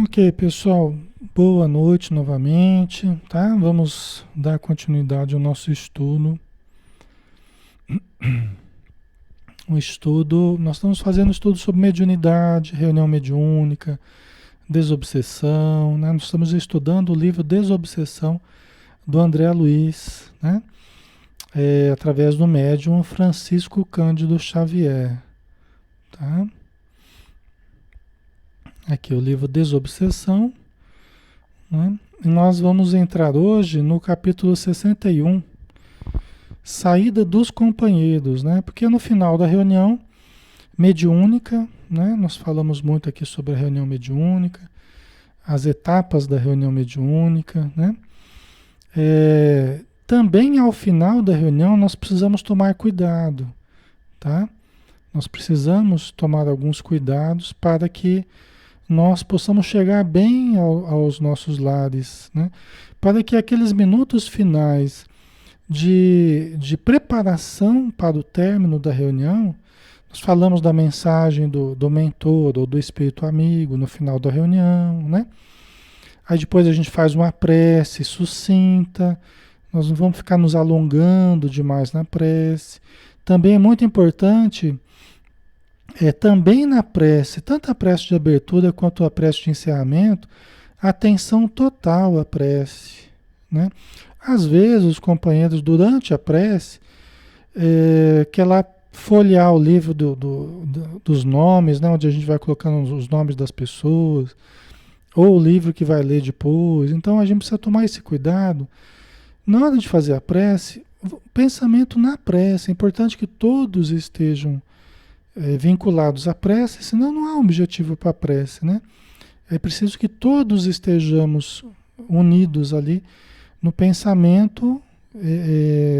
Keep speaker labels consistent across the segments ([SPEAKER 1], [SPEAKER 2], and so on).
[SPEAKER 1] Ok, pessoal, boa noite novamente, tá? Vamos dar continuidade ao nosso estudo. Nós estamos fazendo estudo sobre mediunidade, reunião mediúnica, desobsessão, né? Nós estamos estudando o livro Desobsessão do André Luiz, né? Através do médium Francisco Cândido Xavier, tá? Aqui o livro Desobsessão, né? E nós vamos entrar hoje no capítulo 61. Saída dos companheiros, né? Porque no final da reunião mediúnica, né? Nós falamos muito aqui sobre a reunião mediúnica, as etapas da reunião mediúnica, né? Também ao final da reunião nós precisamos tomar cuidado, tá? Nós precisamos tomar alguns cuidados para que nós possamos chegar bem aos nossos lares, né? Para que aqueles minutos finais de preparação para o término da reunião, nós falamos da mensagem do mentor ou do espírito amigo no final da reunião, né? Aí depois a gente faz uma prece sucinta, nós não vamos ficar nos alongando demais na prece. Também é muito importante, também na prece, tanto a prece de abertura quanto a prece de encerramento, atenção total à prece, né? Às vezes os companheiros, durante a prece, quer lá folhear o livro dos nomes, né, onde a gente vai colocando os nomes das pessoas, ou o livro que vai ler depois. Então a gente precisa tomar esse cuidado. Na hora de fazer a prece, pensamento na prece. É importante que todos estejam vinculados à prece, senão não há objetivo para a prece, né? É preciso que todos estejamos unidos ali no pensamento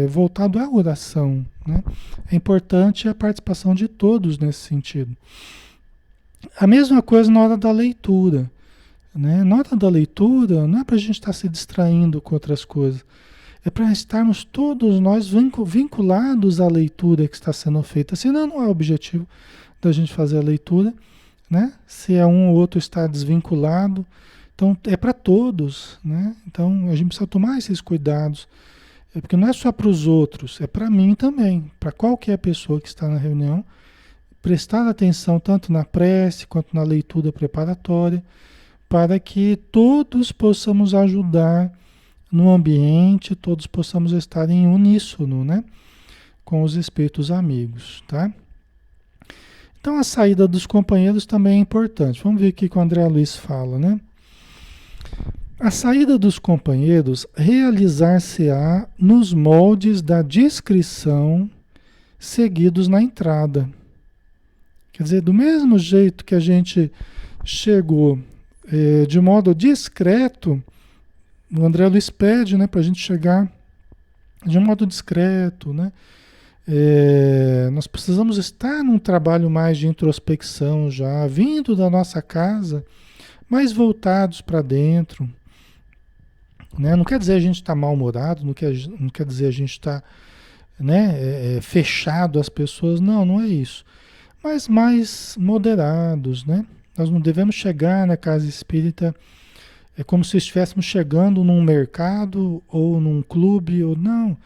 [SPEAKER 1] voltado à oração, né? É importante a participação de todos nesse sentido. A mesma coisa na hora da leitura, né? Na hora da leitura não é para a gente estar se distraindo com outras coisas, é para estarmos todos nós vinculados à leitura que está sendo feita, senão não é objetivo da gente fazer a leitura, né? Se é um ou outro está desvinculado, então é para todos, né? Então a gente precisa tomar esses cuidados, porque não é só para os outros, é para mim também, para qualquer pessoa que está na reunião, prestar atenção tanto na prece quanto na leitura preparatória, para que todos possamos ajudar no ambiente, todos possamos estar em uníssono, né? Com os espíritos amigos, tá? Então a saída dos companheiros também é importante. Vamos ver o que o André Luiz fala, né? A saída dos companheiros realizar-se-á nos moldes da discrição seguidos na entrada. Quer dizer, do mesmo jeito que a gente chegou de modo discreto, o André Luiz pede, né, para a gente chegar de modo discreto, né? Nós precisamos estar num trabalho mais de introspecção já, vindo da nossa casa, mais voltados para dentro, né? Não quer dizer a gente está mal-humorado, não quer dizer a gente está, né, fechado às pessoas, não é isso. Mas mais moderados, né? Nós não devemos chegar na casa espírita como se estivéssemos chegando num mercado ou num clube, ou não.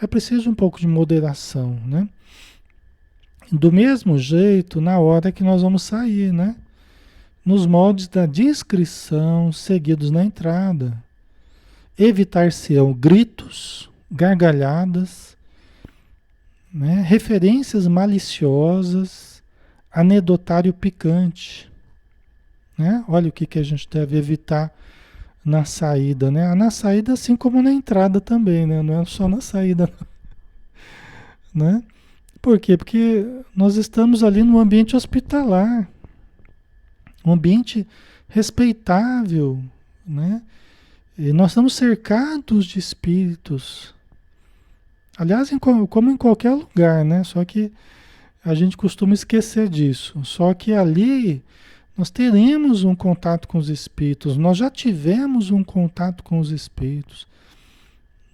[SPEAKER 1] É preciso um pouco de moderação, né? Do mesmo jeito, na hora que nós vamos sair, né? Nos moldes da discrição seguidos na entrada. Evitar-se-ão gritos, gargalhadas, né? Referências maliciosas, anedotário picante, né? Olha o que a gente deve evitar na saída, né? Na saída, assim como na entrada também, né? Não é só na saída, né? Por quê? Porque nós estamos ali no ambiente hospitalar, um ambiente respeitável, né? E nós estamos cercados de espíritos. Aliás, como em qualquer lugar, né? Só que a gente costuma esquecer disso. Só que ali nós teremos um contato com os espíritos, nós já tivemos um contato com os espíritos,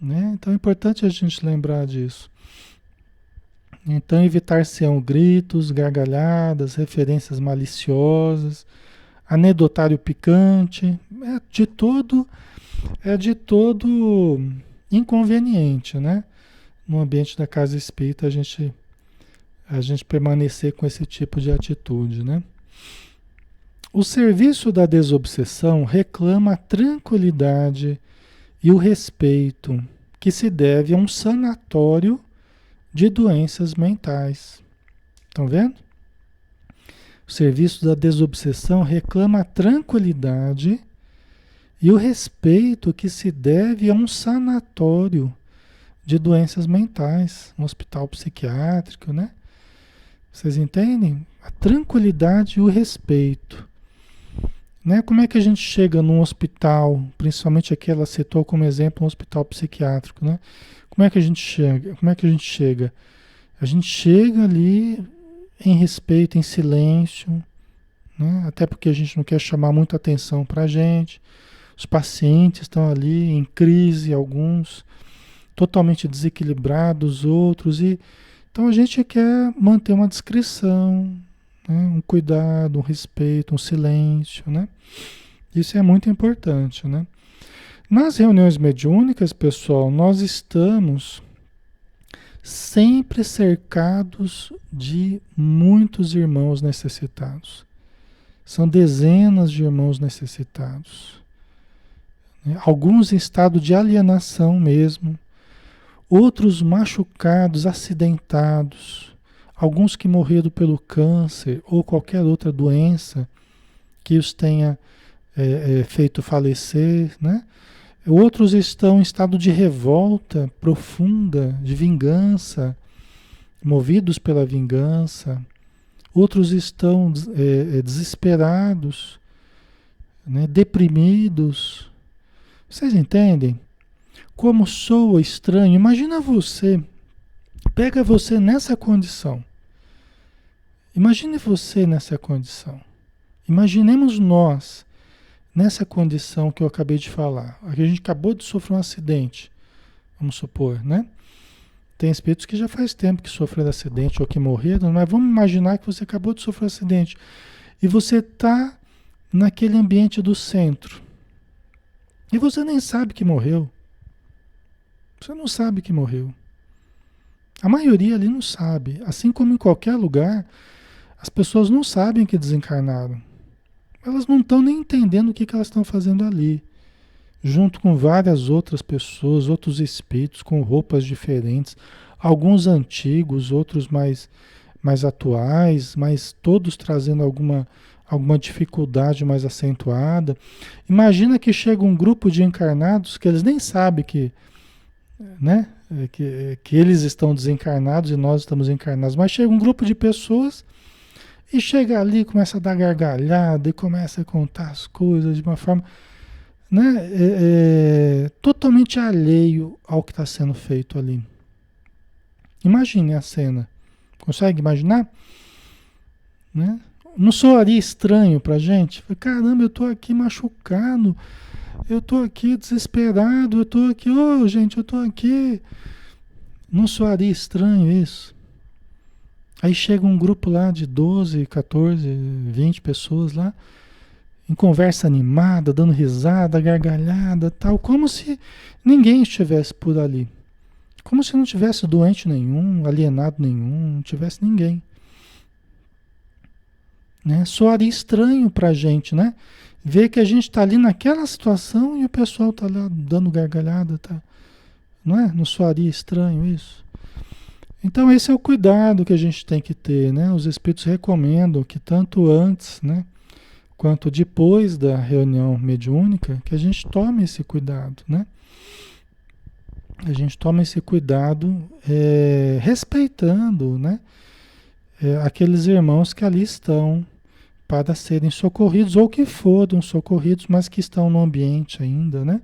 [SPEAKER 1] né? Então é importante a gente lembrar disso. Então evitar-se-ão gritos, gargalhadas, referências maliciosas, anedotário picante, é de todo inconveniente, né? No ambiente da casa espírita a gente permanecer com esse tipo de atitude, né? O serviço da desobsessão reclama a tranquilidade e o respeito que se deve a um sanatório de doenças mentais. Estão vendo? O serviço da desobsessão reclama a tranquilidade e o respeito que se deve a um sanatório de doenças mentais, um hospital psiquiátrico, né? Vocês entendem? A tranquilidade e o respeito. Né? Como é que a gente chega num hospital, principalmente aqui ela citou como exemplo um hospital psiquiátrico, né? Como é que a gente chega? Como é que a gente chega? A gente chega ali em respeito, em silêncio, né? Até porque a gente não quer chamar muita atenção para a gente. Os pacientes estão ali em crise, alguns totalmente desequilibrados, outros, e então a gente quer manter uma discrição, né? Um cuidado, um respeito, um silêncio, né? Isso é muito importante, né? Nas reuniões mediúnicas, pessoal, nós estamos sempre cercados de muitos irmãos necessitados. São dezenas de irmãos necessitados, né? Alguns em estado de alienação mesmo, outros machucados, acidentados, alguns que morreram pelo câncer ou qualquer outra doença que os tenha feito falecer, né? Outros estão em estado de revolta profunda, de vingança, movidos pela vingança. Outros estão desesperados, né? Deprimidos. Vocês entendem? Como soa estranho. Imagina você, pega você nessa condição. Imagine você nessa condição. Imaginemos nós nessa condição que eu acabei de falar. A gente acabou de sofrer um acidente, vamos supor, né? Tem espíritos que já faz tempo que sofreram acidente ou que morreram, mas vamos imaginar que você acabou de sofrer um acidente e você está naquele ambiente do centro e você nem sabe que morreu. Você não sabe que morreu. A maioria ali não sabe. Assim como em qualquer lugar, as pessoas não sabem que desencarnaram. Elas não estão nem entendendo o que elas estão fazendo ali. Junto com várias outras pessoas, outros espíritos com roupas diferentes. Alguns antigos, outros mais atuais, mas todos trazendo alguma dificuldade mais acentuada. Imagina que chega um grupo de encarnados que eles nem sabem que, né, que eles estão desencarnados e nós estamos encarnados, mas chega um grupo de pessoas e chega ali, começa a dar gargalhada e começa a contar as coisas de uma forma, né, totalmente alheio ao que está sendo feito ali. Imagine a cena. Consegue imaginar? Né? Não soaria estranho para a gente? Caramba, eu estou aqui machucado, eu estou aqui desesperado, eu estou aqui, gente, eu estou aqui. Não soaria estranho isso? Aí chega um grupo lá de 12, 14, 20 pessoas lá, em conversa animada, dando risada, gargalhada, tal, como se ninguém estivesse por ali. Como se não tivesse doente nenhum, alienado nenhum, não tivesse ninguém. Né? Soaria estranho pra gente, né? Ver que a gente está ali naquela situação e o pessoal está lá dando gargalhada, tá? Não é? Não soaria estranho isso? Então esse é o cuidado que a gente tem que ter, né? Os espíritos recomendam que tanto antes, né, quanto depois da reunião mediúnica, que a gente tome esse cuidado, né? A gente toma esse cuidado respeitando, né, aqueles irmãos que ali estão para serem socorridos ou que foram socorridos, mas que estão no ambiente ainda, né?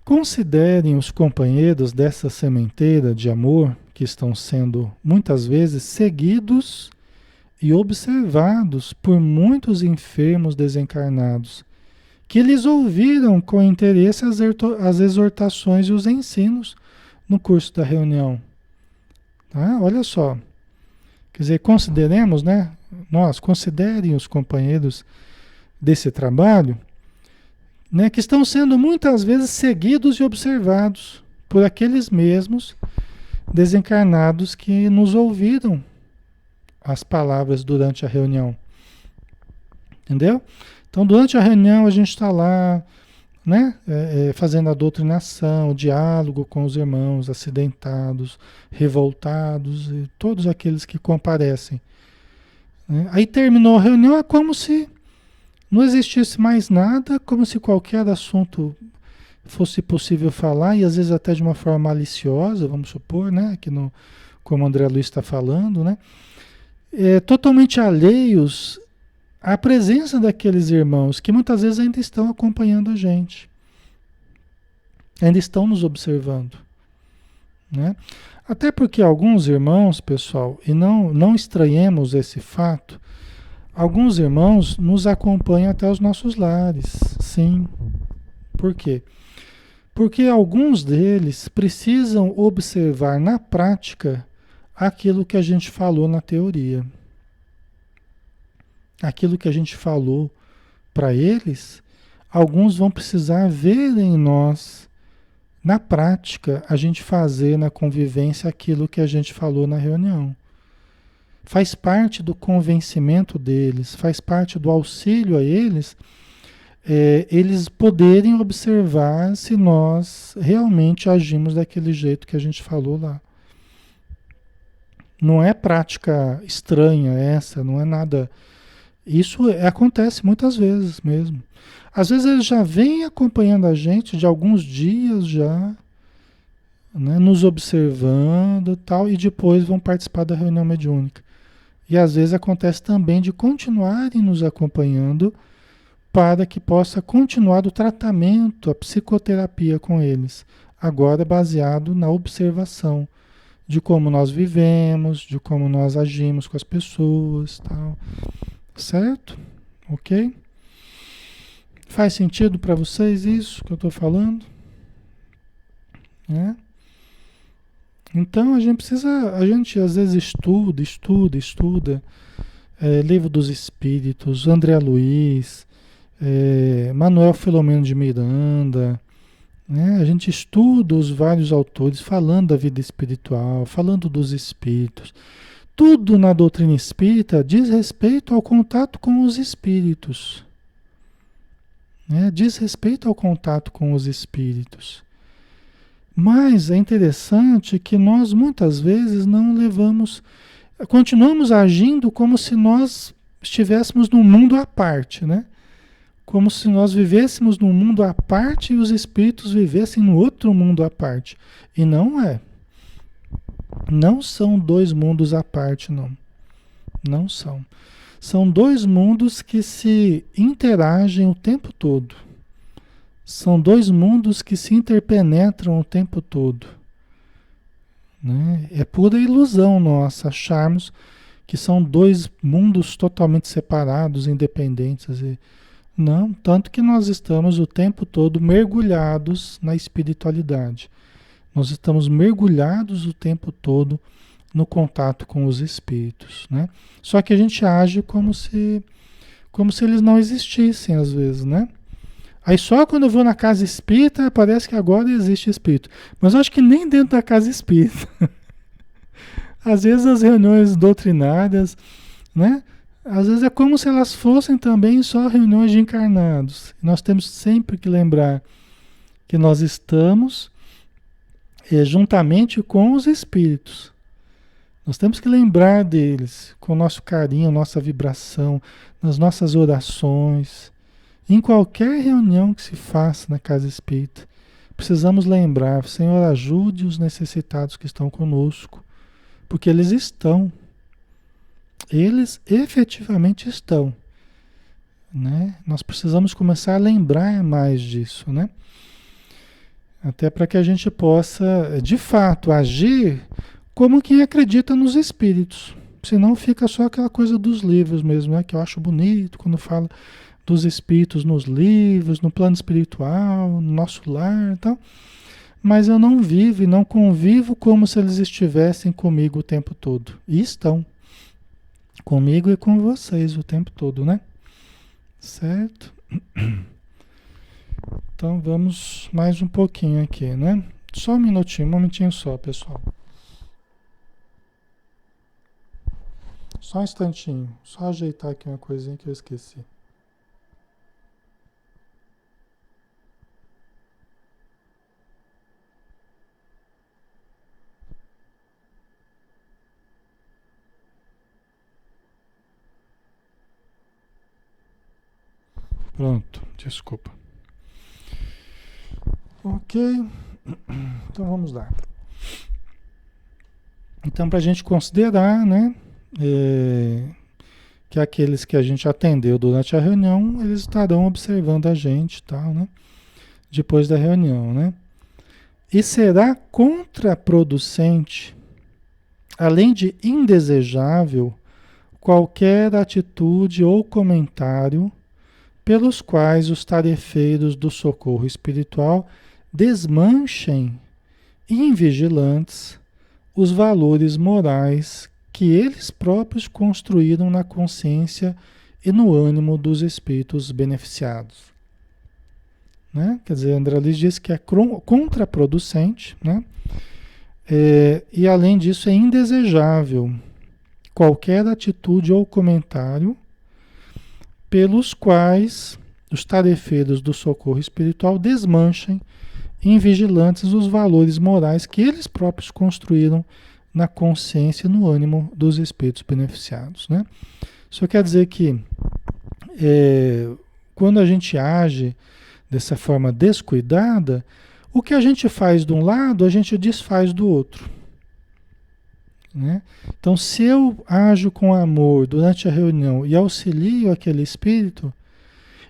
[SPEAKER 1] Considerem os companheiros dessa sementeira de amor que estão sendo muitas vezes seguidos e observados por muitos enfermos desencarnados, que lhes ouviram com interesse as exortações e os ensinos no curso da reunião. Tá? Olha só, Quer dizer, consideremos, né? Nós, considerem os companheiros desse trabalho, né, que estão sendo muitas vezes seguidos e observados por aqueles mesmos desencarnados que nos ouviram as palavras durante a reunião. Entendeu? Então, durante a reunião, a gente está lá, né, fazendo a doutrinação, o diálogo com os irmãos acidentados, revoltados e todos aqueles que comparecem. Né? Aí terminou a reunião, é como se não existisse mais nada, como se qualquer assunto fosse possível falar, e às vezes até de uma forma maliciosa, vamos supor, né? Aqui no, como o André Luiz está falando, né? Totalmente alheios à presença daqueles irmãos que muitas vezes ainda estão acompanhando a gente, ainda estão nos observando, né? Até porque alguns irmãos, pessoal, e não estranhemos esse fato, alguns irmãos nos acompanham até os nossos lares, sim. Por quê? Porque alguns deles precisam observar na prática aquilo que a gente falou na teoria. Aquilo que a gente falou para eles, alguns vão precisar ver em nós, na prática, a gente fazer na convivência aquilo que a gente falou na reunião. Faz parte do convencimento deles, faz parte do auxílio a eles, eles poderem observar se nós realmente agimos daquele jeito que a gente falou lá. Não é prática estranha essa, não é nada. Isso acontece muitas vezes mesmo. Às vezes eles já vêm acompanhando a gente de alguns dias já, né, nos observando e tal, e depois vão participar da reunião mediúnica. E às vezes acontece também de continuarem nos acompanhando para que possa continuar o tratamento, a psicoterapia com eles, agora baseado na observação de como nós vivemos, de como nós agimos com as pessoas, tal. Certo? Ok? Faz sentido para vocês isso que eu estou falando? Né? Então a gente às vezes estuda, Livro dos Espíritos, André Luiz, Manuel Filomeno de Miranda, né? A gente estuda os vários autores falando da vida espiritual, falando dos espíritos. Tudo na doutrina espírita diz respeito ao contato com os espíritos. Né? Diz respeito ao contato com os espíritos. Mas é interessante que nós muitas vezes não levamos, continuamos agindo como se nós estivéssemos num mundo à parte, né? Como se nós vivêssemos num mundo à parte e os espíritos vivessem no outro mundo à parte. E não é. Não são dois mundos à parte, não. Não são. São dois mundos que se interagem o tempo todo. São dois mundos que se interpenetram o tempo todo. Né? É pura ilusão nossa acharmos que são dois mundos totalmente separados, independentes. Não, tanto que nós estamos o tempo todo mergulhados na espiritualidade. Nós estamos mergulhados o tempo todo no contato com os espíritos, né? Só que a gente age como se eles não existissem às vezes, né? Aí só quando eu vou na casa espírita parece que agora existe espírito. Mas eu acho que nem dentro da casa espírita. Às vezes as reuniões doutrinárias, né? Às vezes é como se elas fossem também só reuniões de encarnados. Nós temos sempre que lembrar que nós estamos juntamente com os espíritos. Nós temos que lembrar deles com o nosso carinho, nossa vibração, nas nossas orações, em qualquer reunião que se faça na casa espírita. Precisamos lembrar, Senhor, ajude os necessitados que estão conosco, porque eles estão. Eles efetivamente estão. Né? Nós precisamos começar a lembrar mais disso, né? Até para que a gente possa, de fato, agir como quem acredita nos espíritos. Senão fica só aquela coisa dos livros mesmo, né? Que eu acho bonito quando fala dos espíritos nos livros, no plano espiritual, no nosso lar e tal. Mas eu não vivo e não convivo como se eles estivessem comigo o tempo todo. E estão. comigo e com vocês o tempo todo, né? Certo? Então vamos mais um pouquinho aqui, né? Só um momentinho só, pessoal. Só um instantinho, só ajeitar aqui uma coisinha que eu esqueci. Pronto, desculpa. Ok, então vamos lá. Então, para a gente considerar, né, que aqueles que a gente atendeu durante a reunião, eles estarão observando a gente, tal, né, depois da reunião, né? E será contraproducente, além de indesejável, qualquer atitude ou comentário pelos quais os tarefeiros do socorro espiritual desmanchem invigilantes os valores morais que eles próprios construíram na consciência e no ânimo dos espíritos beneficiados. Né? Quer dizer, André Luiz diz que é contraproducente, né? E além disso é indesejável qualquer atitude ou comentário pelos quais os tarefeiros do socorro espiritual desmanchem invigilantes os valores morais que eles próprios construíram na consciência e no ânimo dos espíritos beneficiados. Né? Isso quer dizer que quando a gente age dessa forma descuidada, o que a gente faz de um lado, a gente desfaz do outro. Né? Então, se eu ajo com amor durante a reunião e auxilio aquele espírito,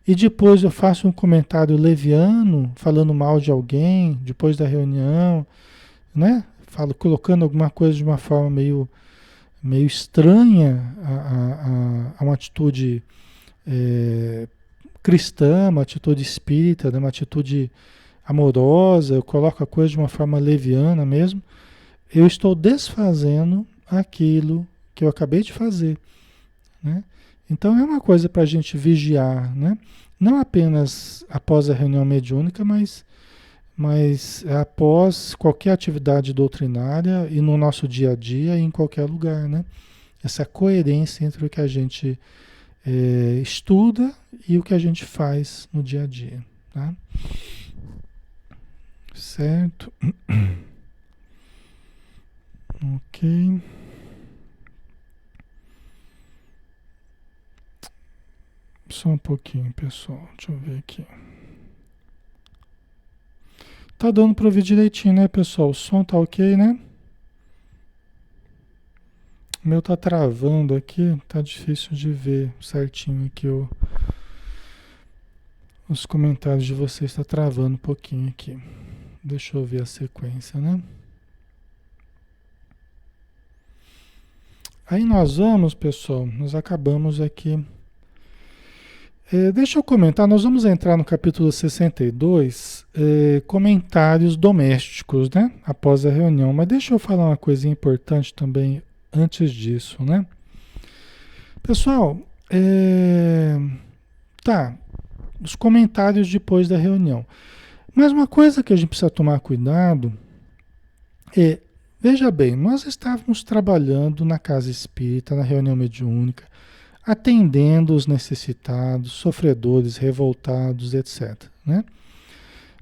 [SPEAKER 1] e depois eu faço um comentário leviano, falando mal de alguém, depois da reunião, né? Colocando alguma coisa de uma forma meio estranha a uma atitude cristã, uma atitude espírita, né? Uma atitude amorosa, eu coloco a coisa de uma forma leviana mesmo, eu estou desfazendo aquilo que eu acabei de fazer. Né? Então é uma coisa para a gente vigiar, né? Não apenas após a reunião mediúnica, mas após qualquer atividade doutrinária e no nosso dia a dia e em qualquer lugar. Né? Essa coerência entre o que a gente estuda e o que a gente faz no dia a dia. Tá? Certo? Ok. Só um pouquinho, pessoal. Deixa eu ver aqui. Tá dando para ouvir direitinho, né, pessoal? O som tá ok, né? O meu tá travando aqui. Tá difícil de ver certinho aqui os comentários de vocês. Tá travando um pouquinho aqui. Deixa eu ver a sequência, né? Aí nós vamos, pessoal, nós acabamos aqui. Deixa eu comentar, nós vamos entrar no capítulo 62, comentários domésticos, né? Após a reunião. Mas deixa eu falar uma coisinha importante também antes disso, né? Pessoal, os comentários depois da reunião. Mas uma coisa que a gente precisa tomar cuidado veja bem, nós estávamos trabalhando na casa espírita, na reunião mediúnica, atendendo os necessitados, sofredores, revoltados, etc. Né?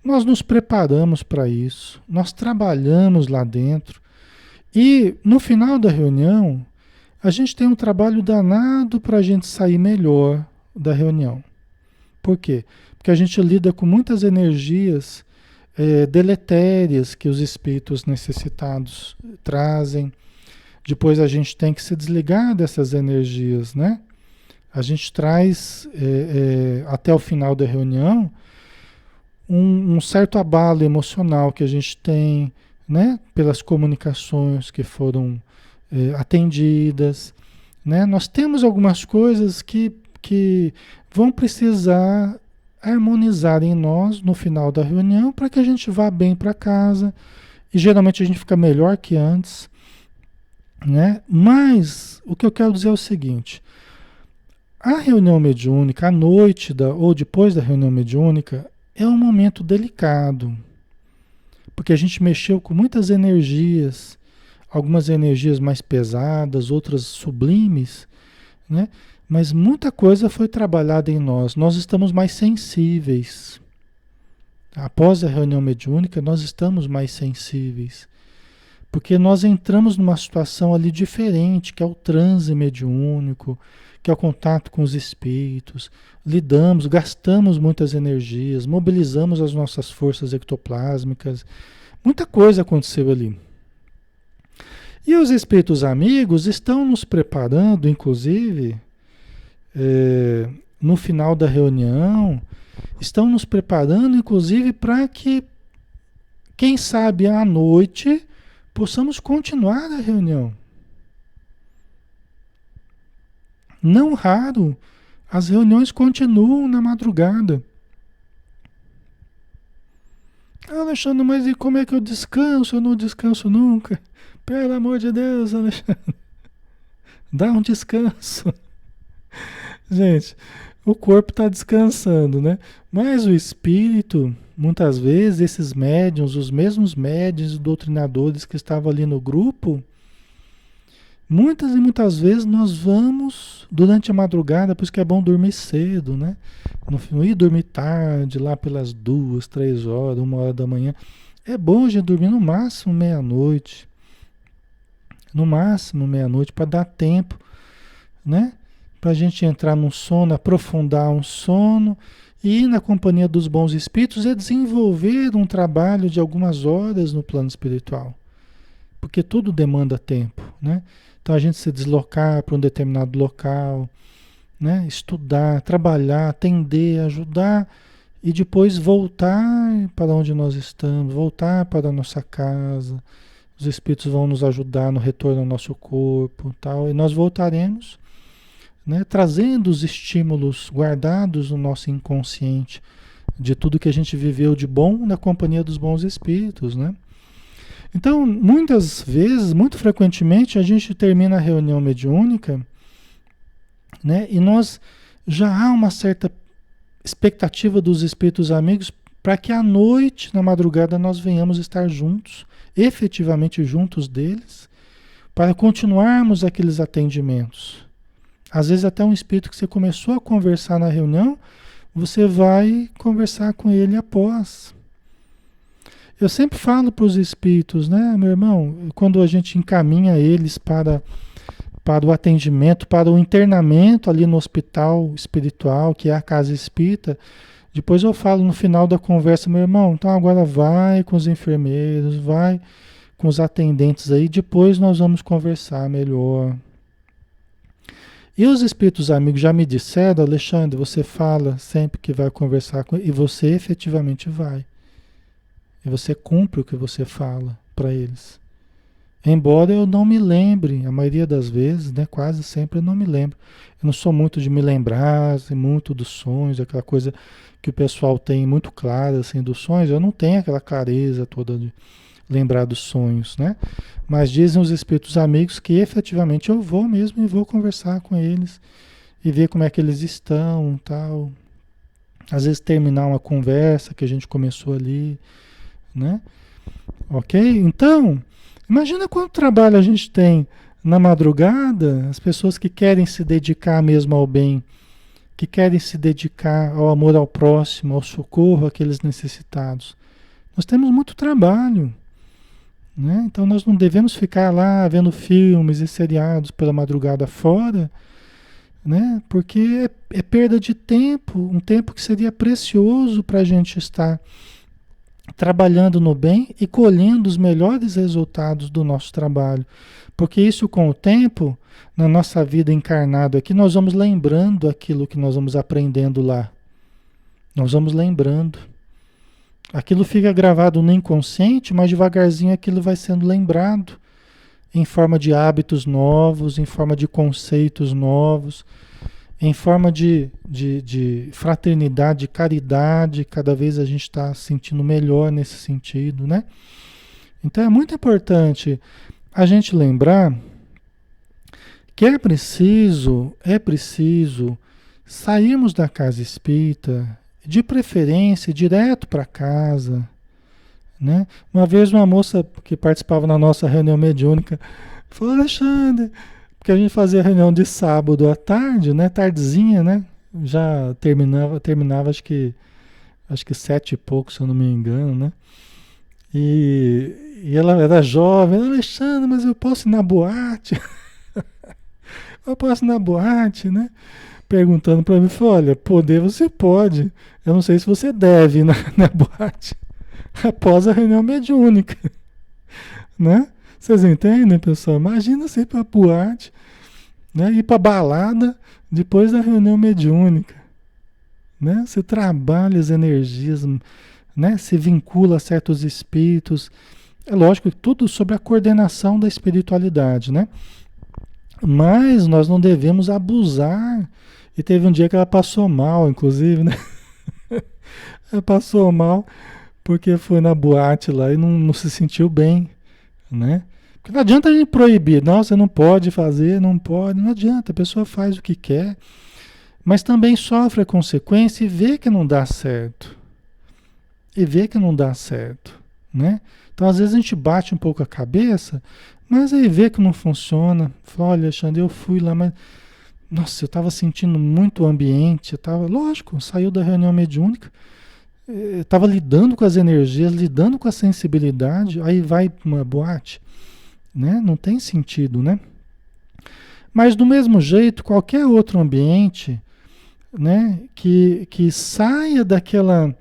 [SPEAKER 1] Nós nos preparamos para isso, nós trabalhamos lá dentro e no final da reunião a gente tem um trabalho danado para a gente sair melhor da reunião. Por quê? Porque a gente lida com muitas energias deletérias que os espíritos necessitados trazem. Depois a gente tem que se desligar dessas energias, né? A gente traz até o final da reunião um certo abalo emocional que a gente tem, né? Pelas comunicações que foram atendidas, né? Nós temos algumas coisas que vão precisar harmonizar em nós no final da reunião para que a gente vá bem para casa e geralmente a gente fica melhor que antes. né? Mas o que eu quero dizer é o seguinte: a reunião mediúnica, à noite ou depois da reunião mediúnica, é um momento delicado, porque a gente mexeu com muitas energias, algumas energias mais pesadas, outras sublimes, né? Mas muita coisa foi trabalhada em nós. Nós estamos mais sensíveis. Após a reunião mediúnica, nós estamos mais sensíveis. Porque nós entramos numa situação ali diferente, que é o transe mediúnico, que é o contato com os espíritos. Lidamos, gastamos muitas energias, mobilizamos as nossas forças ectoplásmicas. Muita coisa aconteceu ali. E os espíritos amigos estão nos preparando, inclusive, no final da reunião, estão nos preparando, inclusive, para que, quem sabe, à noite, possamos continuar a reunião. Não raro, as reuniões continuam na madrugada. Alexandre, mas e como é que eu descanso? Eu não descanso nunca. Pelo amor de Deus, Alexandre, dá um descanso. Gente, o corpo está descansando, né? Mas o espírito, muitas vezes, esses médiuns, os mesmos médiuns e doutrinadores que estavam ali no grupo, muitas e muitas vezes nós vamos durante a madrugada, por isso que é bom dormir cedo, né? Não ir dormir tarde, lá pelas 2, 3 horas, 1 hora da manhã. É bom a gente dormir no máximo meia-noite. No máximo meia-noite, para dar tempo, né? Para a gente entrar num sono, aprofundar um sono e ir na companhia dos bons espíritos e desenvolver um trabalho de algumas horas no plano espiritual. Porque tudo demanda tempo, né? Então a gente se deslocar para um determinado local, né? Estudar, trabalhar, atender, ajudar e depois voltar para onde nós estamos, voltar para a nossa casa. Os espíritos vão nos ajudar no retorno ao nosso corpo, tal, e nós voltaremos, né, trazendo os estímulos guardados no nosso inconsciente de tudo que a gente viveu de bom na companhia dos bons espíritos, né? Então, muitas vezes, muito frequentemente, a gente termina a reunião mediúnica, né, e nós já há uma certa expectativa dos espíritos amigos para que à noite, na madrugada, nós venhamos estar juntos, efetivamente juntos deles, para continuarmos aqueles atendimentos. Às vezes até um espírito que você começou a conversar na reunião, você vai conversar com ele após. Eu sempre falo para os espíritos, né, meu irmão, quando a gente encaminha eles para o atendimento, para o internamento ali no hospital espiritual, que é a casa espírita, depois eu falo no final da conversa, meu irmão, então agora vai com os enfermeiros, vai com os atendentes aí, depois nós vamos conversar melhor. E os espíritos amigos já me disseram, Alexandre, você fala sempre que vai conversar com ele, e você efetivamente vai. E você cumpre o que você fala para eles. Embora eu não me lembre, a maioria das vezes, né, quase sempre eu não me lembro. Eu não sou muito de me lembrar, assim, muito dos sonhos, aquela coisa que o pessoal tem muito clara assim, dos sonhos. Eu não tenho aquela clareza toda de lembrar dos sonhos, né? Mas dizem os espíritos amigos que efetivamente eu vou mesmo e vou conversar com eles e ver como é que eles estão, tal. Às vezes terminar uma conversa que a gente começou ali, né? Ok? Então, imagina quanto trabalho a gente tem na madrugada, as pessoas que querem se dedicar mesmo ao bem, que querem se dedicar ao amor ao próximo, ao socorro àqueles necessitados. Nós temos muito trabalho, né? Então nós não devemos ficar lá vendo filmes e seriados pela madrugada fora, né? Porque é perda de tempo, um tempo que seria precioso para a gente estar trabalhando no bem e colhendo os melhores resultados do nosso trabalho. Porque isso, com o tempo, na nossa vida encarnada aqui, nós vamos lembrando aquilo que nós vamos aprendendo lá. Nós vamos lembrando. Aquilo fica gravado no inconsciente, mas devagarzinho aquilo vai sendo lembrado em forma de hábitos novos, em forma de conceitos novos, em forma de fraternidade, de caridade. Cada vez a gente está se sentindo melhor nesse sentido, né? Então é muito importante a gente lembrar que é preciso sairmos da casa espírita, de preferência, direto para casa, né? Uma vez uma moça que participava na nossa reunião mediúnica falou, Alexandre, porque a gente fazia reunião de sábado à tarde, né? Tardezinha, né? Já terminava acho que 7 e pouco, se eu não me engano, né? E ela era jovem, Alexandre, mas eu posso ir na boate? Eu posso ir na boate, né? Perguntando para mim, falou, olha, poder você pode, eu não sei se você deve ir na boate após a reunião mediúnica, né? Vocês entendem, pessoal? Imagina você ir para boate, né? Ir para balada depois da reunião mediúnica, né? Você trabalha as energias, né? Se vincula a certos espíritos. É lógico que tudo sobre a coordenação da espiritualidade, né? Mas nós não devemos abusar. E teve um dia que ela passou mal, inclusive, né? Ela passou mal porque foi na boate lá e não se sentiu bem, né? Porque não adianta a gente proibir, não, você não pode fazer, não pode, não adianta, a pessoa faz o que quer, mas também sofre a consequência e vê que não dá certo. E vê que não dá certo, né? Então, às vezes a gente bate um pouco a cabeça, mas aí vê que não funciona. Fala, olha, Alexandre, eu fui lá, mas nossa, eu estava sentindo muito o ambiente, lógico, saiu da reunião mediúnica, estava lidando com as energias, lidando com a sensibilidade, aí vai para uma boate, né? Não tem sentido, né? Mas do mesmo jeito, qualquer outro ambiente, né, que saia daquela,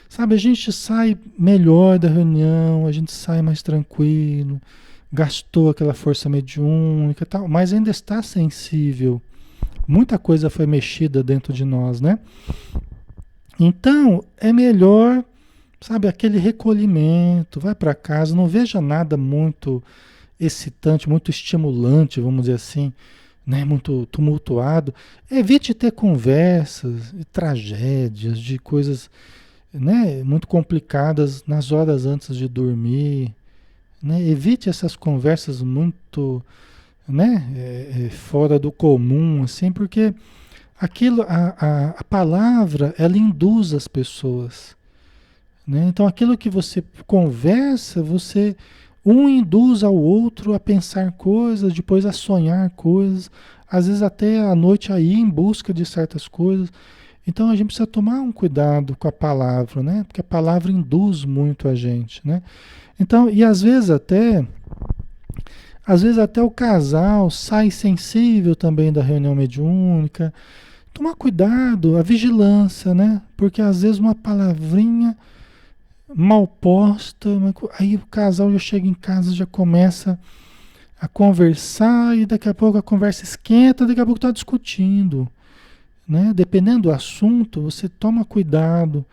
[SPEAKER 1] sabe, a gente sai melhor da reunião, a gente sai mais tranquilo, gastou aquela força mediúnica e tal, mas ainda está sensível. Muita coisa foi mexida dentro de nós, né? Então, é melhor, sabe, aquele recolhimento, vai para casa, não veja nada muito excitante, muito estimulante, vamos dizer assim, né, muito tumultuado. Evite ter conversas, de tragédias, de coisas, né, muito complicadas nas horas antes de dormir, né? Evite essas conversas muito, né, fora do comum, assim, porque aquilo, a palavra, ela induz as pessoas, né? Então, aquilo que você conversa, um induz ao outro a pensar coisas, depois a sonhar coisas, às vezes até à noite a ir em busca de certas coisas. Então, a gente precisa tomar um cuidado com a palavra, né? Porque a palavra induz muito a gente, né? Então, e às vezes até o casal sai sensível também da reunião mediúnica. Tomar cuidado, a vigilância, né? Porque às vezes uma palavrinha mal posta, aí o casal já chega em casa, já começa a conversar e daqui a pouco a conversa esquenta, daqui a pouco está discutindo, né? Dependendo do assunto, você toma cuidado,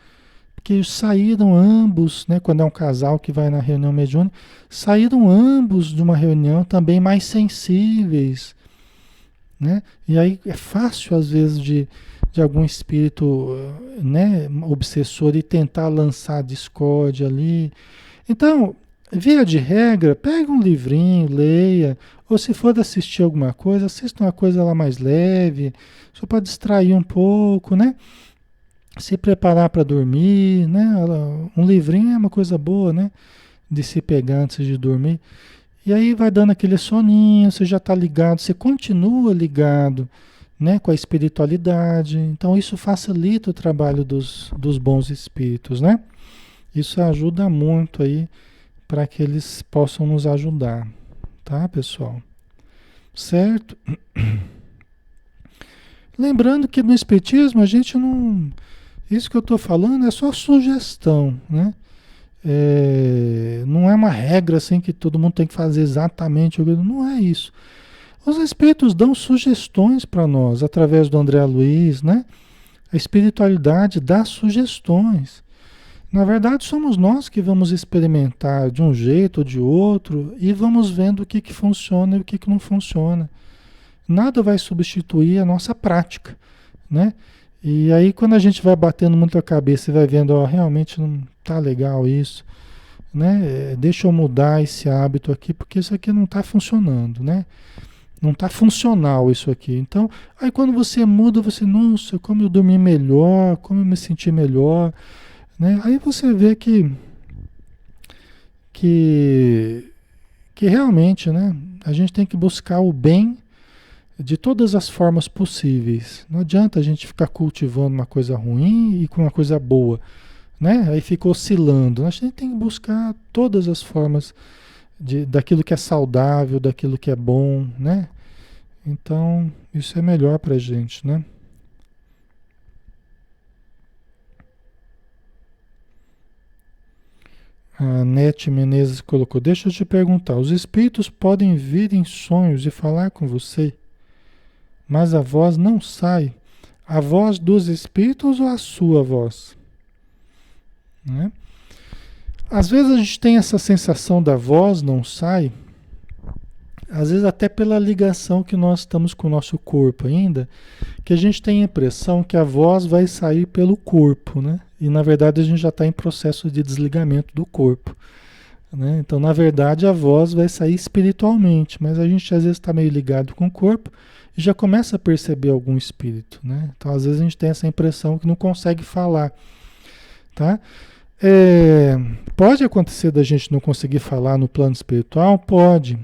[SPEAKER 1] porque saíram ambos, né? Quando é um casal que vai na reunião mediúnica, saíram ambos de uma reunião também mais sensíveis, né? E aí é fácil às vezes de algum espírito, né, obsessor e tentar lançar discórdia ali. Então, via de regra, pega um livrinho, leia, ou se for assistir alguma coisa, assista uma coisa lá mais leve, só para distrair um pouco, né? Se preparar para dormir, né? Um livrinho é uma coisa boa, né? De se pegar antes de dormir. E aí vai dando aquele soninho, você já está ligado, você continua ligado, né, com a espiritualidade. Então isso facilita o trabalho dos bons espíritos, né? Isso ajuda muito aí para que eles possam nos ajudar, tá, pessoal? Certo? Lembrando que no espiritismo a gente não, isso que eu estou falando é só sugestão, né? Não é uma regra assim que todo mundo tem que fazer exatamente, não é isso. Os espíritos dão sugestões para nós através do André Luiz, né? A espiritualidade dá sugestões. Na verdade, somos nós que vamos experimentar de um jeito ou de outro e vamos vendo o que, que funciona e o que, que não funciona. Nada vai substituir a nossa prática, né? E aí, quando a gente vai batendo muito a cabeça e vai vendo, ó, realmente não tá legal isso, né? Deixa eu mudar esse hábito aqui, porque isso aqui não está funcionando, né? Não está funcional isso aqui. Então, aí quando você muda, você, nossa, como eu dormi melhor, como eu me senti melhor, né? Aí você vê que, que realmente, né? A gente tem que buscar o bem de todas as formas possíveis. Não adianta a gente ficar cultivando uma coisa ruim e com uma coisa boa, né? Aí fica oscilando. A gente tem que buscar todas as formas daquilo que é saudável, daquilo que é bom, né? Então, isso é melhor pra gente, né? A Nete Menezes colocou: deixa eu te perguntar, os espíritos podem vir em sonhos e falar com você, mas a voz não sai. A voz dos espíritos ou a sua voz? Né? Às vezes a gente tem essa sensação da voz não sai, às vezes até pela ligação que nós estamos com o nosso corpo ainda, que a gente tem a impressão que a voz vai sair pelo corpo, né? E na verdade a gente já está em processo de desligamento do corpo, né? Então, na verdade, a voz vai sair espiritualmente, mas a gente às vezes está meio ligado com o corpo e já começa a perceber algum espírito, né? Então, às vezes a gente tem essa impressão que não consegue falar, tá? Pode acontecer da gente não conseguir falar no plano espiritual? Pode.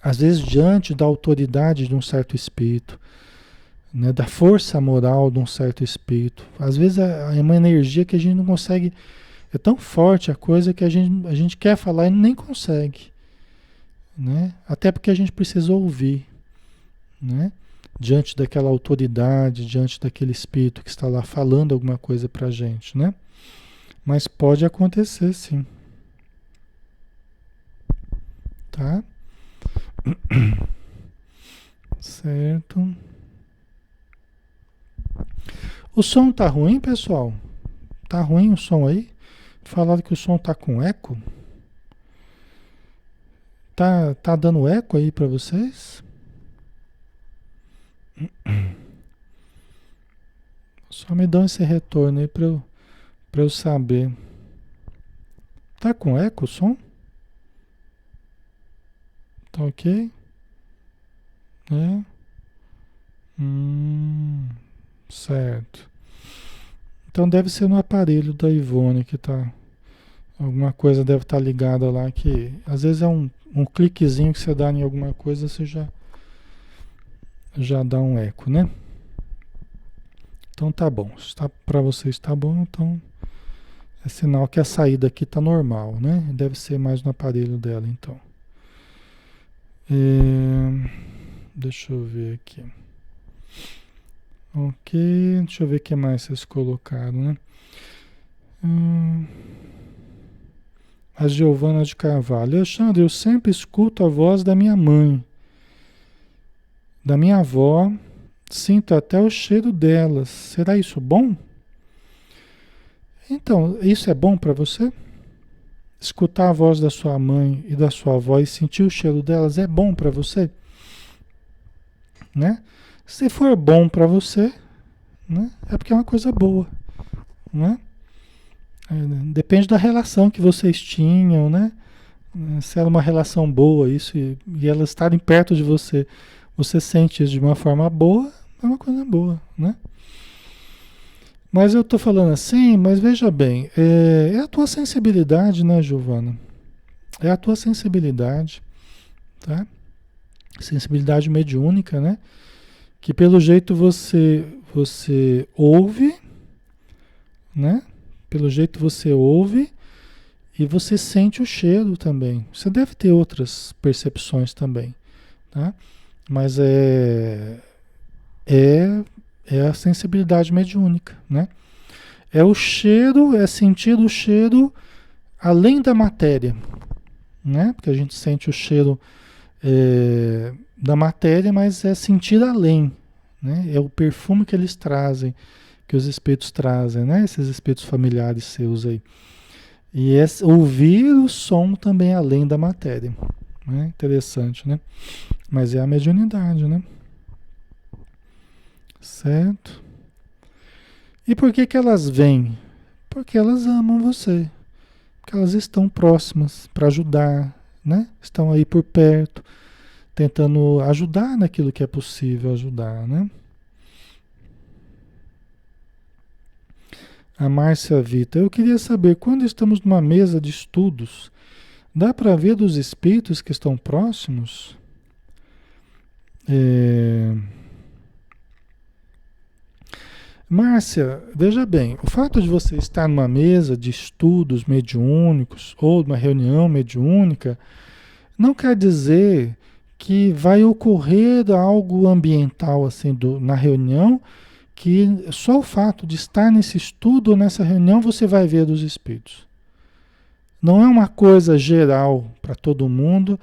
[SPEAKER 1] Às vezes, diante da autoridade de um certo espírito, né, da força moral de um certo espírito. Às vezes é uma energia que a gente não consegue. É tão forte a coisa que a gente quer falar e nem consegue. Né? Até porque a gente precisa ouvir. Né? Diante daquela autoridade, diante daquele espírito que está lá falando alguma coisa pra gente. Né? Mas pode acontecer, sim. Tá? Certo. O som tá ruim, pessoal? Tá ruim o som aí? Falaram que o som tá com eco? Tá dando eco aí pra vocês? Só me dão esse retorno aí pra eu saber. Tá com eco o som? Tá ok? É? Certo. Então deve ser no aparelho da Ivone que tá. Alguma coisa deve estar ligada lá que às vezes é um cliquezinho que você dá em alguma coisa, você já dá um eco, né? Então tá bom. Está para vocês tá bom, então é sinal que a saída aqui tá normal, né? Deve ser mais no aparelho dela, então. Deixa eu ver aqui. Ok, deixa eu ver o que mais vocês colocaram, né? A Giovana de Carvalho. Alexandre, eu sempre escuto a voz da minha mãe, da minha avó, sinto até o cheiro delas. Será isso bom? Então, isso é bom para você? Escutar a voz da sua mãe e da sua avó e sentir o cheiro delas é bom para você? Né? Se for bom para você, né, é porque é uma coisa boa, né? Depende da relação que vocês tinham, né? Se era uma relação boa, isso, e elas estarem perto de você, você sente isso de uma forma boa, é uma coisa boa, né? Mas eu tô falando assim, mas veja bem, é a tua sensibilidade, né, Giovana? É a tua sensibilidade, tá? Sensibilidade mediúnica, né? Que pelo jeito você ouve, né? Pelo jeito você ouve e você sente o cheiro também. Você deve ter outras percepções também, tá? Mas é, é a sensibilidade mediúnica, né? É o cheiro, é sentir o cheiro além da matéria, né? Porque a gente sente o cheiro da matéria, mas é sentir além, né? É o perfume que eles trazem, que os espíritos trazem, né? Esses espíritos familiares seus aí. E ouvir o som também além da matéria, né? Interessante, né? Mas é a mediunidade, né? Certo? E por que que elas vêm? Porque elas amam você. Porque elas estão próximas para ajudar, né? Estão aí por perto. tentando ajudar naquilo que é possível ajudar, né? A Márcia Vita, eu queria saber, quando estamos numa mesa de estudos, dá para ver dos espíritos que estão próximos? É... Márcia, veja bem, o fato de você estar numa mesa de estudos mediúnicos ou numa reunião mediúnica não quer dizer que vai ocorrer algo ambiental assim na reunião, que só o fato de estar nesse estudo ou nessa reunião você vai ver dos espíritos. Não é uma coisa geral para todo mundo,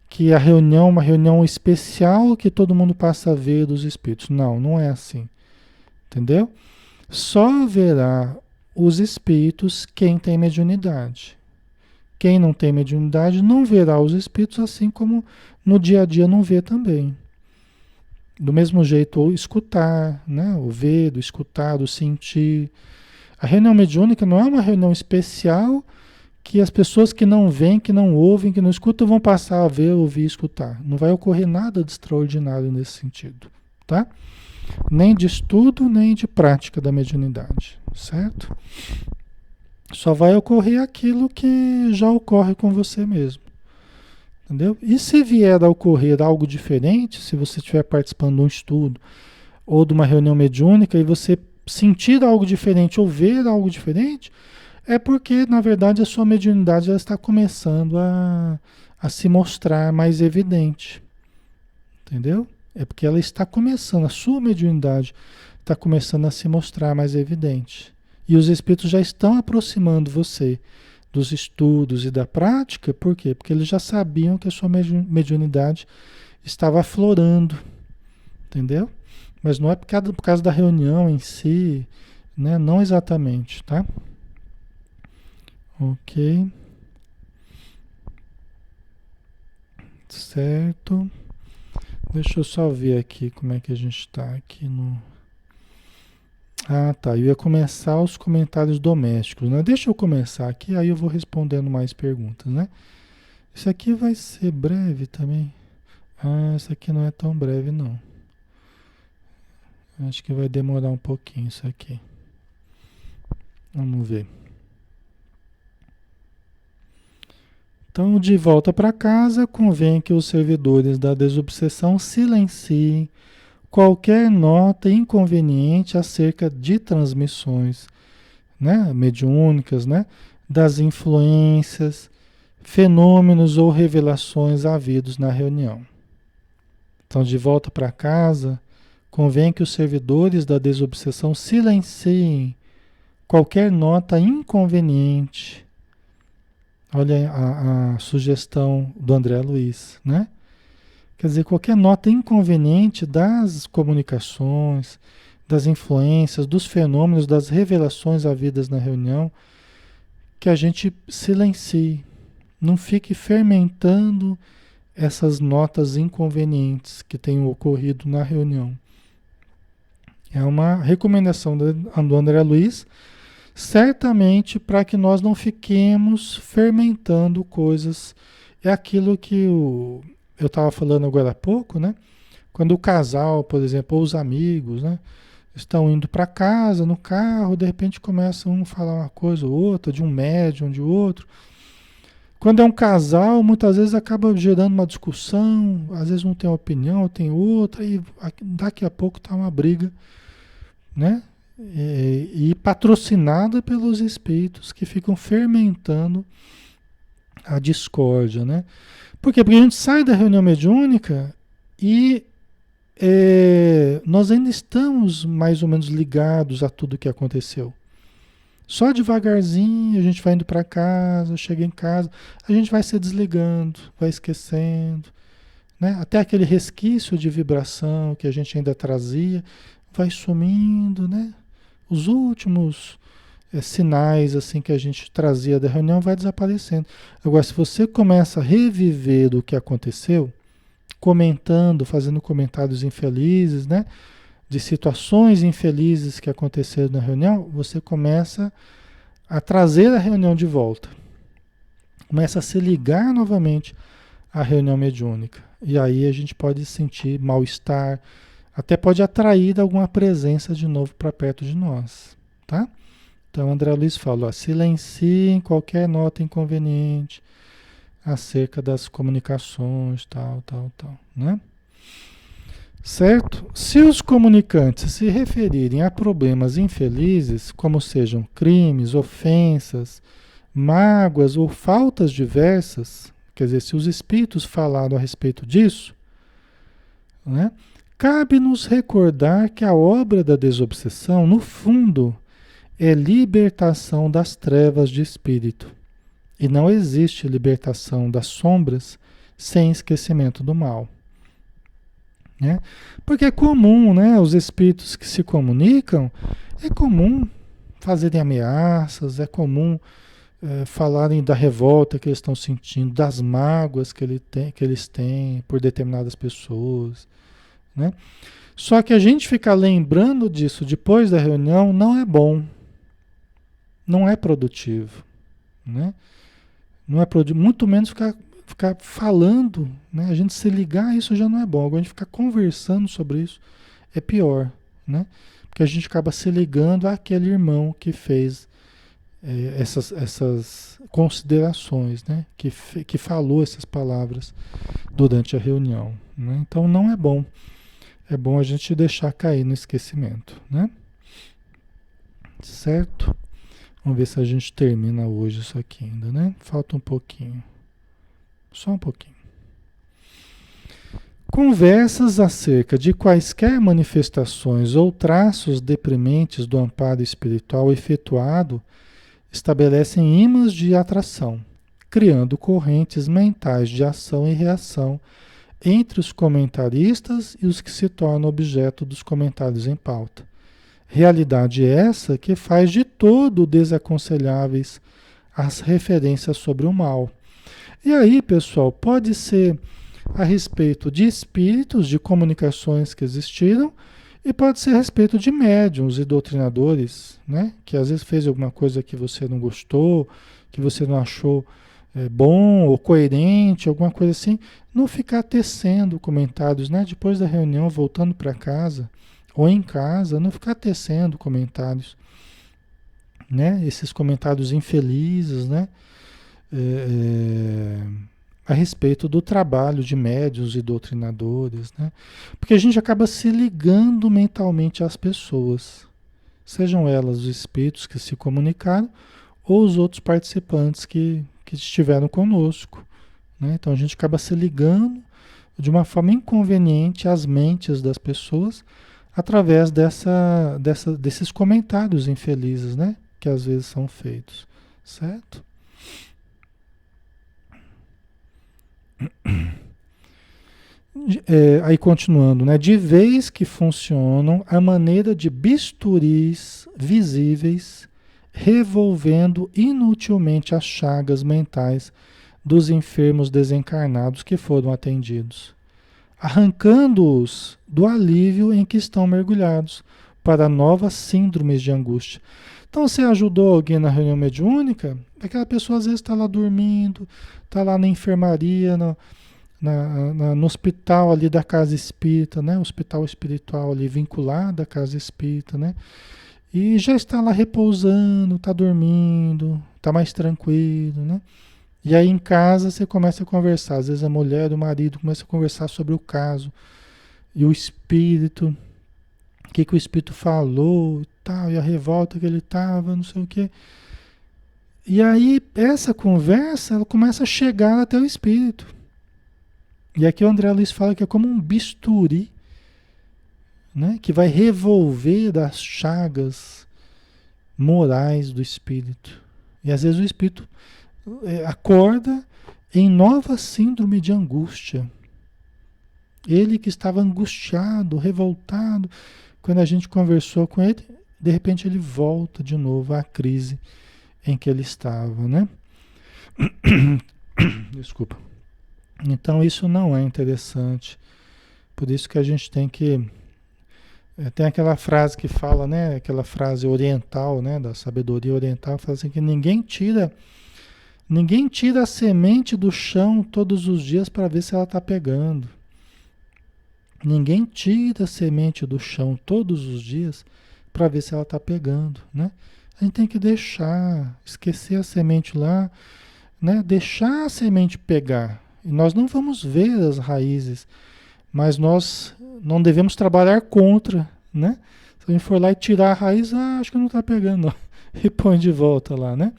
[SPEAKER 1] que a reunião é uma reunião especial que todo mundo passa a ver dos espíritos. Não, não é assim. Entendeu? Só verá os espíritos quem tem mediunidade. Quem não tem mediunidade não verá os espíritos, assim como no dia a dia não vê também. Do mesmo jeito, ou escutar, né? O ver, do escutar, do sentir. A reunião mediúnica não é uma reunião especial que as pessoas que não veem, que não ouvem, que não escutam, vão passar a ver, ouvir e escutar. Não vai ocorrer nada de extraordinário nesse sentido, tá? Nem de estudo, nem de prática da mediunidade, certo? Só vai ocorrer aquilo que já ocorre com você mesmo, entendeu? E se vier a ocorrer algo diferente, se você estiver participando de um estudo ou de uma reunião mediúnica e você sentir algo diferente ou ver algo diferente, é porque, na verdade, a sua mediunidade já está começando a se mostrar mais evidente, entendeu? É porque ela está começando, a sua mediunidade está começando a se mostrar mais evidente. E os espíritos já estão aproximando você dos estudos e da prática, por quê? Porque eles já sabiam que a sua mediunidade estava aflorando, entendeu? Mas não é por causa da reunião em si, né? Não exatamente, tá? Ok. Certo. Deixa eu só ver aqui como é que a gente está aqui no... Ah, tá. Eu ia começar os comentários domésticos, né? Deixa eu começar aqui, aí eu vou respondendo mais perguntas, né? Isso aqui vai ser breve também. Ah, isso aqui não é tão breve, não. Acho que vai demorar um pouquinho isso aqui. Vamos ver. Então, de volta para casa, convém que os servidores da desobsessão silenciem qualquer nota inconveniente acerca de transmissões, né, mediúnicas, né, das influências, fenômenos ou revelações havidos na reunião. Então, de volta para casa, convém que os servidores da desobsessão silenciem qualquer nota inconveniente. Olha a sugestão do André Luiz, né? Quer dizer, qualquer nota inconveniente das comunicações, das influências, dos fenômenos, das revelações havidas na reunião, que a gente silencie, não fique fermentando essas notas inconvenientes que tenham ocorrido na reunião. É uma recomendação do André Luiz, certamente para que nós não fiquemos fermentando coisas. É aquilo que eu estava falando agora há pouco, né? Quando o casal, por exemplo, ou os amigos, né, estão indo para casa no carro, de repente começa um a falar uma coisa ou outra, de um médium, de outro. Quando é um casal, muitas vezes acaba gerando uma discussão, às vezes um tem uma opinião, tem outra, e daqui a pouco está uma briga, né? E patrocinada pelos espíritos que ficam fermentando a discórdia, né? Por quê? Porque a gente sai da reunião mediúnica e nós ainda estamos mais ou menos ligados a tudo que aconteceu. Só devagarzinho a gente vai indo para casa, chega em casa, a gente vai se desligando, vai esquecendo, né? Até aquele resquício de vibração que a gente ainda trazia vai sumindo, né? Os últimos sinais assim que a gente trazia da reunião vai desaparecendo. Agora, se você começa a reviver do que aconteceu, comentando, fazendo comentários infelizes, né? De situações infelizes que aconteceram na reunião, você começa a trazer a reunião de volta. Começa a se ligar novamente à reunião mediúnica. E aí a gente pode sentir mal-estar, até pode atrair alguma presença de novo para perto de nós, tá? Então, André Luiz falou, ó, silenciem qualquer nota inconveniente acerca das comunicações, tal, tal, tal, né? Certo? Se os comunicantes se referirem a problemas infelizes, como sejam crimes, ofensas, mágoas ou faltas diversas, quer dizer, se os espíritos falaram a respeito disso, né? Cabe-nos recordar que a obra da desobsessão, no fundo, é libertação das trevas de espírito. E não existe libertação das sombras sem esquecimento do mal. Né? Porque é comum, né? Os espíritos que se comunicam, é comum fazerem ameaças, é comum falarem da revolta que eles estão sentindo, das mágoas que eles têm por determinadas pessoas. Né? Só que a gente ficar lembrando disso depois da reunião não é bom, não é produtivo. Né? Não é produtivo, muito menos ficar falando, né? A gente se ligar a isso já não é bom. Agora a gente ficar conversando sobre isso é pior, né? Porque a gente acaba se ligando àquele irmão que fez essas considerações, né? Que falou essas palavras durante a reunião, né? Então não é bom. É bom a gente deixar cair no esquecimento, né? Certo? Vamos ver se a gente termina hoje isso aqui ainda, né? Falta um pouquinho. Só um pouquinho. Conversas acerca de quaisquer manifestações ou traços deprimentes do amparo espiritual efetuado estabelecem ímãs de atração, criando correntes mentais de ação e reação entre os comentaristas e os que se tornam objeto dos comentários em pauta. Realidade essa que faz de todo desaconselháveis as referências sobre o mal. E aí, pessoal, pode ser a respeito de espíritos, de comunicações que existiram, e pode ser a respeito de médiuns e doutrinadores, né? Que às vezes fez alguma coisa que você não gostou, que você não achou bom ou coerente, alguma coisa assim. Não ficar tecendo comentários, né? Depois da reunião, voltando para casa, ou em casa, não ficar tecendo comentários, né? Esses comentários infelizes, né? A respeito do trabalho de médiuns e doutrinadores, né? Porque a gente acaba se ligando mentalmente às pessoas, sejam elas os espíritos que se comunicaram ou os outros participantes que estiveram conosco, né? Então a gente acaba se ligando de uma forma inconveniente às mentes das pessoas através desses comentários infelizes, né? Que às vezes são feitos, certo? Aí continuando, né? De vez que funcionam a maneira de bisturis visíveis, revolvendo inutilmente as chagas mentais dos enfermos desencarnados que foram atendidos, arrancando-os do alívio em que estão mergulhados para novas síndromes de angústia. Então, você ajudou alguém na reunião mediúnica, aquela pessoa às vezes está lá dormindo, está lá na enfermaria, no hospital ali da casa espírita, né? Hospital espiritual ali vinculado à casa espírita, né? E já está lá repousando, está dormindo, está mais tranquilo, né? E aí em casa você começa a conversar, às vezes a mulher, o marido começa a conversar sobre o caso e o espírito, o que o espírito falou e tal, e a revolta que ele estava, não sei o quê. E aí essa conversa, ela começa a chegar até o espírito. E aqui o André Luiz fala que é como um bisturi, né, que vai revolver das chagas morais do espírito. E às vezes o espírito acorda em nova síndrome de angústia. Ele que estava angustiado, revoltado, quando a gente conversou com ele, de repente ele volta de novo à crise em que ele estava, né? Desculpa. Então isso não é interessante. Por isso que a gente tem que... Tem aquela frase que fala, né? Aquela frase oriental, né? Da sabedoria oriental, fala assim que ninguém tira Ninguém tira a semente do chão todos os dias para ver se ela está pegando. Ninguém tira a semente do chão todos os dias para ver se ela está pegando, né? A gente tem que deixar, esquecer a semente lá, né? Deixar a semente pegar. E nós não vamos ver as raízes, mas nós não devemos trabalhar contra, né? Se a gente for lá e tirar a raiz, acho que não está pegando, não. E põe de volta lá, né?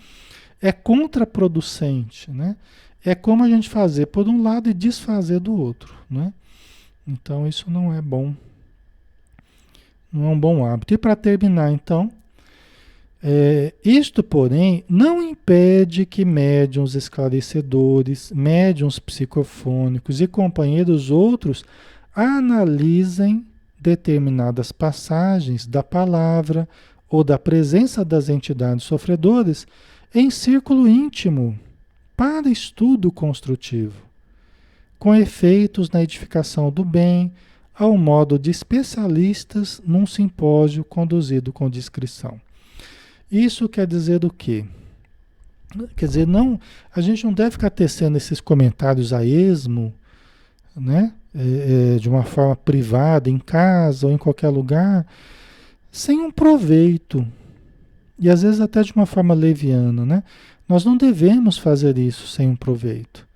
[SPEAKER 1] É contraproducente, né? É como a gente fazer por um lado e desfazer do outro, né? Então isso não é bom, não é um bom hábito. E para terminar, então, isto, porém, não impede que médiuns esclarecedores, médiuns psicofônicos e companheiros outros analisem determinadas passagens da palavra ou da presença das entidades sofredoras em círculo íntimo para estudo construtivo, com efeitos na edificação do bem, ao modo de especialistas num simpósio conduzido com discrição. Isso quer dizer o quê? Quer dizer, não, a gente não deve ficar tecendo esses comentários a esmo, né? De uma forma privada, em casa ou em qualquer lugar, sem um proveito. E às vezes até de uma forma leviana, né? Nós não devemos fazer isso sem um proveito.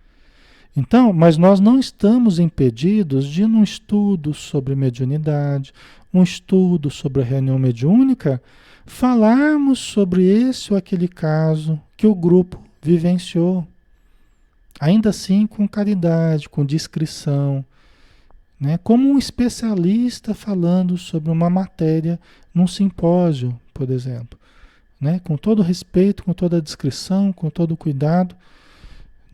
[SPEAKER 1] Então, mas nós não estamos impedidos de, num estudo sobre mediunidade, um estudo sobre a reunião mediúnica, falarmos sobre esse ou aquele caso que o grupo vivenciou. Ainda assim, com caridade, com discrição, né? Como um especialista falando sobre uma matéria num simpósio, por exemplo, né? Com todo respeito, com toda a discrição, com todo o cuidado,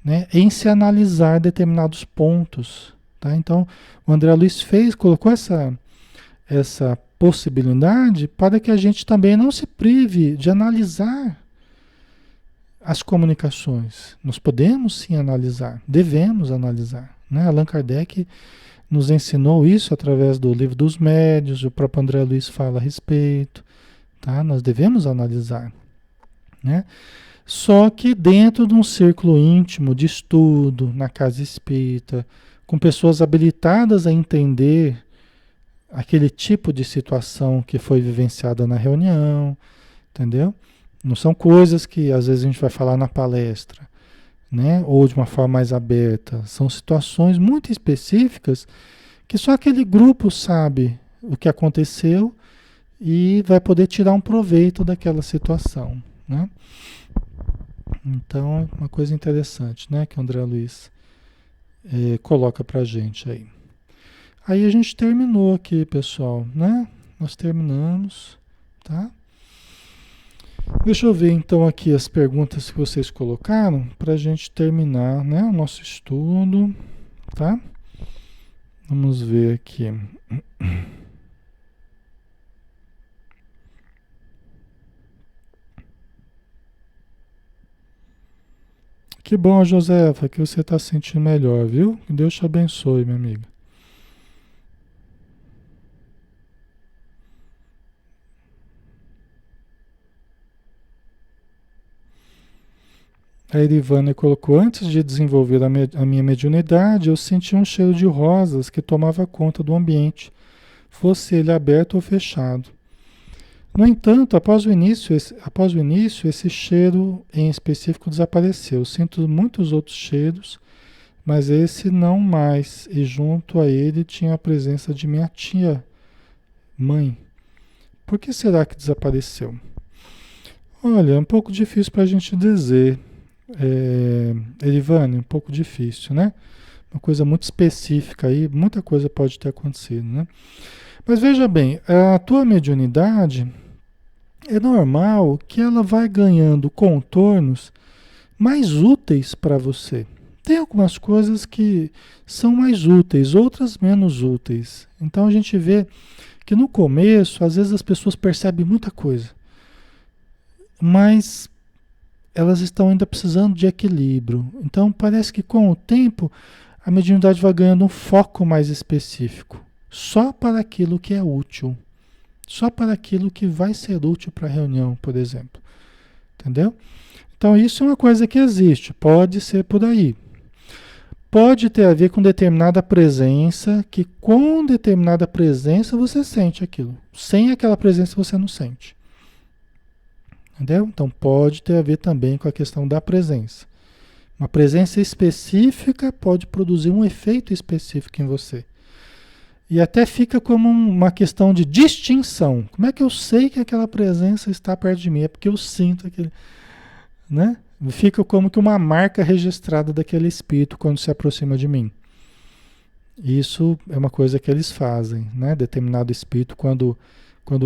[SPEAKER 1] né? Em se analisar determinados pontos, tá? Então, o André Luiz colocou essa possibilidade para que a gente também não se prive de analisar as comunicações. Nós podemos sim analisar, devemos analisar, né? Allan Kardec nos ensinou isso através do Livro dos Médiuns, o próprio André Luiz fala a respeito, tá? Nós devemos analisar, né? Só que dentro de um círculo íntimo de estudo, na casa espírita, com pessoas habilitadas a entender aquele tipo de situação que foi vivenciada na reunião, entendeu? Não são coisas que às vezes a gente vai falar na palestra, né? Ou de uma forma mais aberta. São situações muito específicas que só aquele grupo sabe o que aconteceu e vai poder tirar um proveito daquela situação, né? Então, é uma coisa interessante, né, que o André Luiz coloca pra gente aí. Aí a gente terminou aqui, pessoal, né? Nós terminamos, tá? Deixa eu ver então aqui as perguntas que vocês colocaram pra gente terminar, né, o nosso estudo, tá? Vamos ver aqui. Que bom, Josefa, que você está se sentindo melhor, viu? Que Deus te abençoe, minha amiga. A Irivânia colocou, antes de desenvolver a minha mediunidade, eu senti um cheiro de rosas que tomava conta do ambiente, fosse ele aberto ou fechado. No entanto, após o início, esse cheiro em específico desapareceu. Sinto muitos outros cheiros, mas esse não mais. E junto a ele tinha a presença de minha tia, mãe. Por que será que desapareceu? Olha, é um pouco difícil para a gente dizer, Erivane, um pouco difícil, né? Uma coisa muito específica aí, muita coisa pode ter acontecido, né? Mas veja bem, a tua mediunidade é normal que ela vai ganhando contornos mais úteis para você. Tem algumas coisas que são mais úteis, outras menos úteis. Então a gente vê que no começo, às vezes as pessoas percebem muita coisa, mas elas estão ainda precisando de equilíbrio. Então parece que com o tempo a mediunidade vai ganhando um foco mais específico, só para aquilo que é útil, só para aquilo que vai ser útil para a reunião, por exemplo. Entendeu? Então, isso é uma coisa que existe, pode ser por aí. Pode ter a ver com determinada presença, que com determinada presença você sente aquilo. Sem aquela presença você não sente. Entendeu? Então pode ter a ver também com a questão da presença. Uma presença específica pode produzir um efeito específico em você. E até fica como uma questão de distinção. Como é que eu sei que aquela presença está perto de mim? É porque eu sinto aquele, né? Fica como que uma marca registrada daquele espírito quando se aproxima de mim. Isso é uma coisa que eles fazem, né? Determinado espírito, quando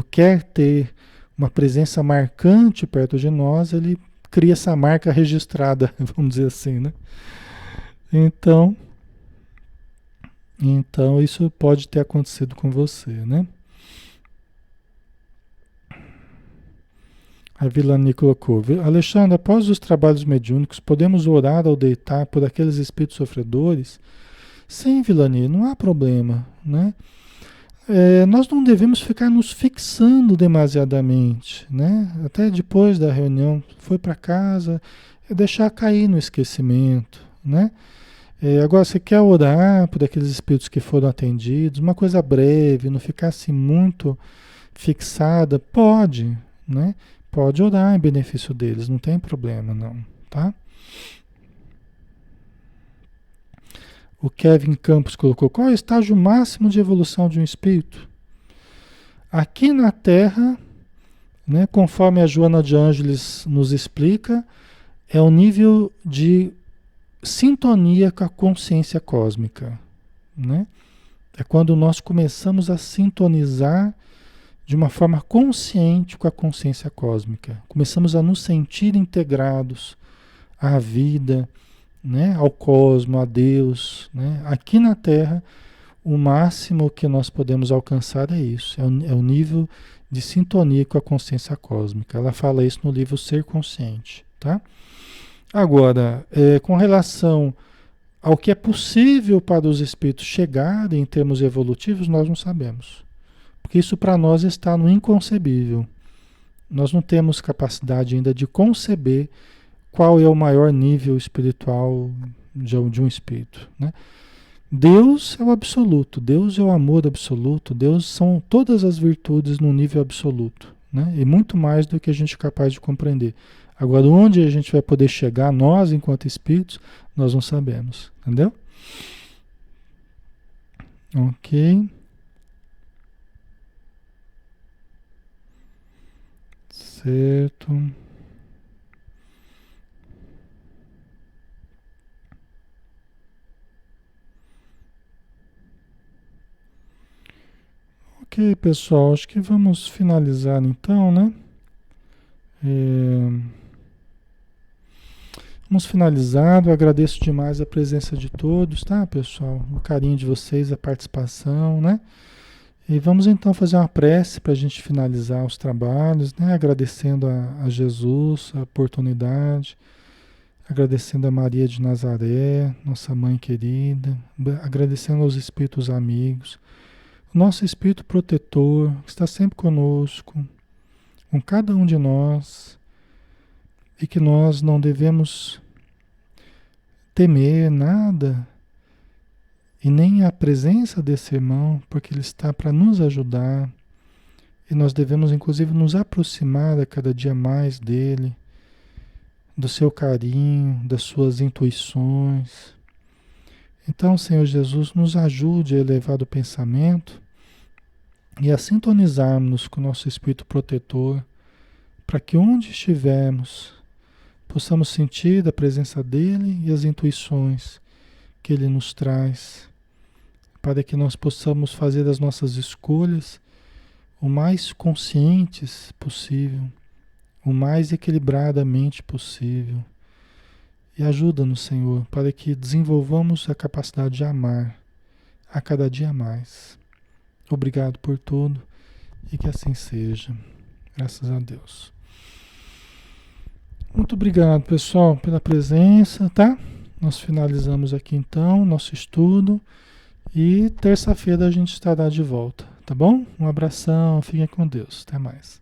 [SPEAKER 1] quer ter uma presença marcante perto de nós, ele cria essa marca registrada, vamos dizer assim, né? Então, isso pode ter acontecido com você, né? A Vilani colocou: Alexandre, após os trabalhos mediúnicos, podemos orar ao deitar por aqueles espíritos sofredores? Sim, Vilani, não há problema, né? Nós não devemos ficar nos fixando demasiadamente, né? Até depois da reunião, foi para casa, deixar cair no esquecimento, né? Agora, você quer orar por aqueles espíritos que foram atendidos, uma coisa breve, não ficar assim muito fixada, pode, né? Pode orar em benefício deles, não tem problema não, tá? O Kevin Campos colocou: qual é o estágio máximo de evolução de um espírito? Aqui na Terra, né, conforme a Joana de Ângeles nos explica, é o nível de sintonia com a consciência cósmica, né? É quando nós começamos a sintonizar de uma forma consciente com a consciência cósmica. Começamos a nos sentir integrados à vida, né, ao cosmos, a Deus, né? Aqui na Terra, o máximo que nós podemos alcançar é isso, é o nível de sintonia com a consciência cósmica. Ela fala isso no livro Ser Consciente, tá? Agora, com relação ao que é possível para os espíritos chegarem em termos evolutivos, nós não sabemos. Porque isso para nós está no inconcebível. Nós não temos capacidade ainda de conceber qual é o maior nível espiritual de um espírito, né? Deus é o absoluto, Deus é o amor absoluto, Deus são todas as virtudes no nível absoluto, né? E muito mais do que a gente é capaz de compreender. Agora, onde a gente vai poder chegar, nós, enquanto espíritos, nós não sabemos, entendeu? Ok. Certo. Ok, pessoal, acho que vamos finalizar então, né? Vamos finalizar. Eu agradeço demais a presença de todos, tá, pessoal? O carinho de vocês, a participação, né? E vamos então fazer uma prece para a gente finalizar os trabalhos, né? Agradecendo a Jesus a oportunidade, agradecendo a Maria de Nazaré, nossa mãe querida, agradecendo aos espíritos amigos, o nosso espírito protetor que está sempre conosco, com cada um de nós, e que nós não devemos temer nada e nem a presença desse irmão, porque ele está para nos ajudar e nós devemos inclusive nos aproximar a cada dia mais dele, do seu carinho, das suas intuições. Então, Senhor Jesus, nos ajude a elevar o pensamento e a sintonizarmos com o nosso espírito protetor, para que onde estivermos possamos sentir a presença dele e as intuições que ele nos traz, para que nós possamos fazer as nossas escolhas o mais conscientes possível, o mais equilibradamente possível. E ajuda-nos, Senhor, para que desenvolvamos a capacidade de amar a cada dia mais. Obrigado por tudo e que assim seja. Graças a Deus. Muito obrigado, pessoal, pela presença, tá? Nós finalizamos aqui então nosso estudo e terça-feira a gente estará de volta, tá bom? Um abração, fiquem com Deus. Até mais.